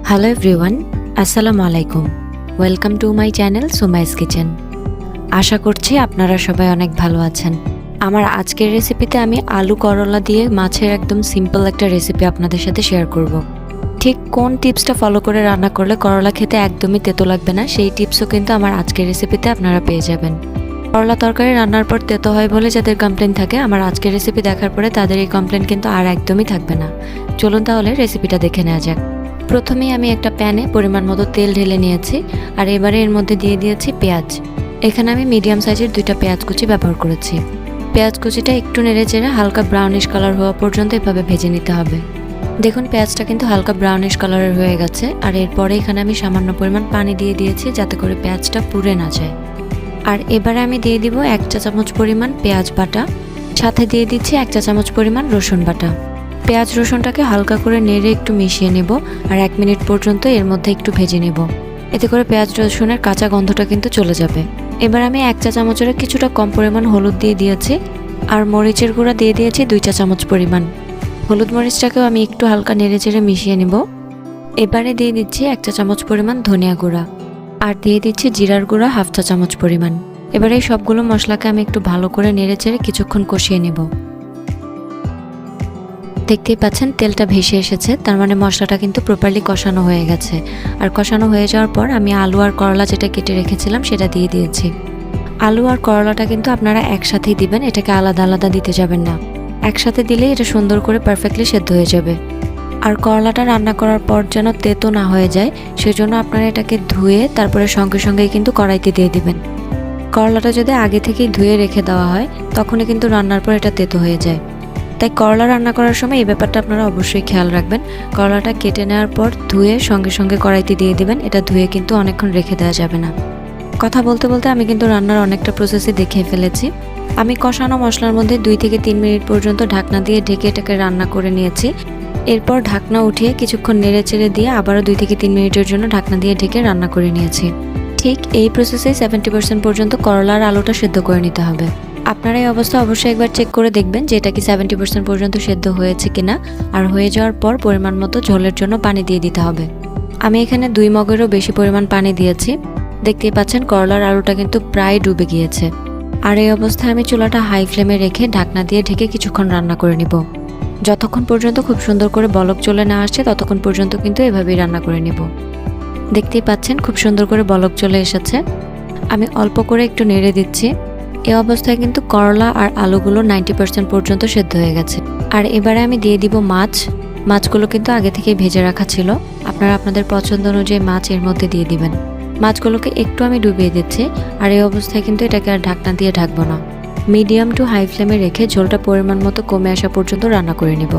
Hello everyone, আসসালামু আলাইকুম। Welcome to my channel সুমাইস কিচেন। আশা করছি আপনারা সবাই অনেক ভালো আছেন। আমার আজকের রেসিপিতে আমি আলু করলা দিয়ে মাছের একদম সিম্পল একটা রেসিপি আপনাদের সাথে শেয়ার করব। ঠিক কোন টিপসটা ফলো করে রান্না করলে করলা খেতে একদমই তেতো লাগবে না, সেই টিপসও কিন্তু আমার আজকের রেসিপিতে আপনারা পেয়ে যাবেন। করলা তরকারি রান্নার পর তেতো হয় বলে যাদের কমপ্লেন থাকে, আমার আজকের রেসিপি দেখার পরে তাদের এই কমপ্লেন কিন্তু আর একদমই থাকবে না। চলুন তাহলে রেসিপিটা দেখে নেওয়া যাক। প্রথমেই আমি একটা প্যানে পরিমাণ মতো তেল ঢেলে নিয়েছি, আর এবারে এর মধ্যে দিয়ে দিয়েছি পেঁয়াজ। এখানে আমি মিডিয়াম সাইজের 2টা পেঁয়াজ কুচি ব্যবহার করেছি। পেঁয়াজ কুচিটা একটু নেড়ে চেড়ে হালকা ব্রাউনিশ কালার হওয়া পর্যন্ত এভাবে ভেজে নিতে হবে। দেখুন পেঁয়াজটা কিন্তু হালকা ব্রাউনিশ কালারের হয়ে গেছে, আর এরপরে এখানে আমি সামান্য পরিমাণ পানি দিয়ে দিয়েছি যাতে করে পেঁয়াজটা পুড়ে না যায়। আর এবারে আমি দিয়ে দিব 1 চা চামচ পরিমাণ পেঁয়াজ বাটা, সাথে দিয়ে দিচ্ছি 1 চা চামচ পরিমাণ রসুন বাটা। পেঁয়াজ রসুনটাকে হালকা করে নেড়ে একটু মিশিয়ে নেব, আর 1 মিনিট পর্যন্ত এর মধ্যে একটু ভেজে নেব। এতে করে পেঁয়াজ রসুনের কাঁচা গন্ধটা কিন্তু চলে যাবে। এবার আমি 1 চা চামচের কিছুটা কম পরিমাণ হলুদ দিয়ে দিয়েছি, আর মরিচের গুঁড়া দিয়ে দিয়েছি 2 চা চামচ পরিমাণ। হলুদ মরিচটাকেও আমি একটু হালকা নেড়ে চেড়ে মিশিয়ে নেব। এবারে দিয়ে দিচ্ছি 1 চা চামচ পরিমাণ ধনিয়া গুঁড়া, আর দিয়ে দিচ্ছি জিরার গুঁড়া 1/2 চা চামচ পরিমাণ। এবারে এই সবগুলো মশলাকে আমি একটু ভালো করে নেড়ে চেড়ে কিছুক্ষণ কষিয়ে নেব। দেখতেই পাচ্ছেন তেলটা ভেসে এসেছে, তার মানে মশলাটা কিন্তু প্রপারলি কষানো হয়ে গেছে। আর কষানো হয়ে যাওয়ার পর আমি আলু আর করলা যেটা কেটে রেখেছিলাম সেটা দিয়ে দিয়েছি। আলু আর করলাটা কিন্তু আপনারা একসাথেই দিবেন, এটাকে আলাদা আলাদা দিতে যাবেন না। একসাথে দিলেই এটা সুন্দর করে পারফেক্টলি সেদ্ধ হয়ে যাবে। আর করলাটা রান্না করার পর যেন তেতো না হয়ে যায়, সেজন্য আপনারা এটাকে ধুয়ে তারপরে সঙ্গে সঙ্গেই কিন্তু কড়াইতে দিয়ে দিবেন। করলাটা যদি আগে থেকেই ধুয়ে রেখে দেওয়া হয় তখনই কিন্তু রান্নার পর এটা তেতো হয়ে যায়। তাই করলা রান্না করার সময় এই ব্যাপারটা আপনারা অবশ্যই খেয়াল রাখবেন। করলাটা কেটে নেওয়ার পর ধুয়ে সঙ্গে সঙ্গে কড়াইতে দিয়ে দিবেন, এটা ধুয়ে কিন্তু অনেকক্ষণ রেখে দেওয়া যাবে না। কথা বলতে বলতে আমি কিন্তু রান্নার অনেকটা প্রসেসই দেখিয়ে ফেলেছি। আমি কষানো মশলার মধ্যে 2 থেকে 3 মিনিট পর্যন্ত ঢাকনা দিয়ে ঢেকে এটাকে রান্না করে নিয়েছি। এরপর ঢাকনা উঠিয়ে কিছুক্ষণ নেড়ে চেড়ে দিয়ে আবারও 2 থেকে 3 মিনিটের জন্য ঢাকনা দিয়ে ঢেকে রান্না করে নিয়েছি। ঠিক এই প্রসেসে 70% পর্যন্ত করলা আর আলুটা সেদ্ধ করে নিতে হবে। আপনারা এই অবস্থা অবশ্যই একবার চেক করে দেখবেন যে এটা কি 70% পর্যন্ত সেদ্ধ হয়েছে কিনা। আর হয়ে যাওয়ার পর পরিমাণ মতো ঝোলের জন্য পানি দিয়ে দিতে হবে। আমি এখানে 2 মগেরও বেশি পরিমাণ পানি দিয়েছি। দেখতেই পাচ্ছেন করলার আলুটা কিন্তু প্রায় ডুবে গিয়েছে। আর এই অবস্থায় আমি চুলাটা হাই ফ্লেমে রেখে ঢাকনা দিয়ে ঢেকে কিছুক্ষণ রান্না করে নিব। যতক্ষণ পর্যন্ত খুব সুন্দর করে বলক চলে না আসছে ততক্ষণ পর্যন্ত কিন্তু এভাবেই রান্না করে নিব। দেখতেই পাচ্ছেন খুব সুন্দর করে বলক চলে এসেছে। আমি অল্প করে একটু নেড়ে দিচ্ছি। এই অবস্থায় কিন্তু করলা আর আলুগুলো 90% পর্যন্ত সেদ্ধ হয়ে গেছে। আর এবারে আমি দিয়ে দিব মাছগুলো কিন্তু আগে থেকেই ভেজে রাখা ছিল। আপনারা আপনাদের পছন্দ অনুযায়ী মাছ এর মধ্যে দিয়ে দিবেন। মাছগুলোকে একটু আমি ডুবিয়ে দিচ্ছি। আর এই অবস্থায় কিন্তু এটাকে আর ঢাকনা দিয়ে ঢাকবো না, মিডিয়াম টু হাই ফ্লেমে রেখে ঝোলটা পরিমাণ মতো কমে আসা পর্যন্ত রান্না করে নিব।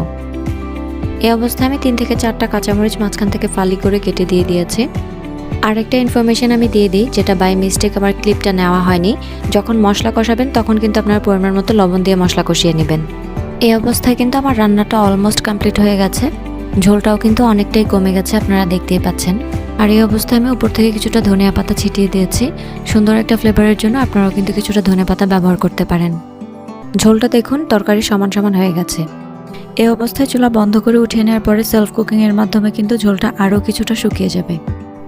এই অবস্থায় আমি 3 থেকে 4টা কাঁচামরিচ মাঝখান থেকে ফালি করে কেটে দিয়ে দিয়েছি। আর একটা ইনফরমেশন আমি দিয়ে দিই, যেটা বাই মিস্টেক আমার ক্লিপটা নেওয়া হয়নি। যখন মশলা কষাবেন তখন কিন্তু আপনার পরিমাণ মতো লবণ দিয়ে মশলা কষিয়ে নেবেন। এই অবস্থায় কিন্তু আমার রান্নাটা অলমোস্ট কমপ্লিট হয়ে গেছে। ঝোলটাও কিন্তু অনেকটাই কমে গেছে, আপনারা দেখতেই পাচ্ছেন। আর এই অবস্থায় আমি উপর থেকে কিছুটা ধনিয়া পাতা ছিটিয়ে দিয়েছি। সুন্দর একটা ফ্লেভারের জন্য আপনারাও কিন্তু কিছুটা ধনিয়া পাতা ব্যবহার করতে পারেন। ঝোলটা দেখুন তরকারি সমান সমান হয়ে গেছে। এই অবস্থায় চুলা বন্ধ করে উঠিয়ে নেওয়ার পরে সেলফ কুকিংয়ের মাধ্যমে কিন্তু ঝোলটা আরও কিছুটা শুকিয়ে যাবে।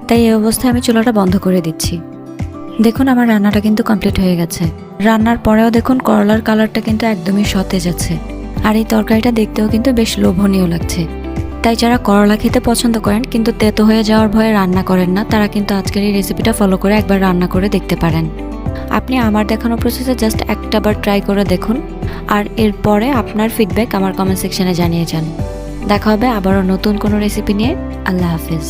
তাই এই অবস্থায় আমি চুলাটা বন্ধ করে দিচ্ছি। দেখুন আমার রান্নাটা কিন্তু কমপ্লিট হয়ে গেছে। রান্নার পরেও দেখুন করলার কালারটা কিন্তু একদমই সতেজ আছে। আর এই তরকারিটা দেখতেও কিন্তু বেশ লোভনীয় লাগছে। তাই যারা করলা খেতে পছন্দ করেন কিন্তু তেতো হয়ে যাওয়ার ভয়ে রান্না করেন না, তারা কিন্তু আজকের এই রেসিপিটা ফলো করে একবার রান্না করে দেখতে পারেন। আপনি আমার দেখানো প্রসেসে জাস্ট একটাবার ট্রাই করে দেখুন, আর এরপরে আপনার ফিডব্যাক আমার কমেন্ট সেকশনে জানিয়ে যান। দেখা হবে আবারও নতুন কোনো রেসিপি নিয়ে। আল্লাহ হাফিজ।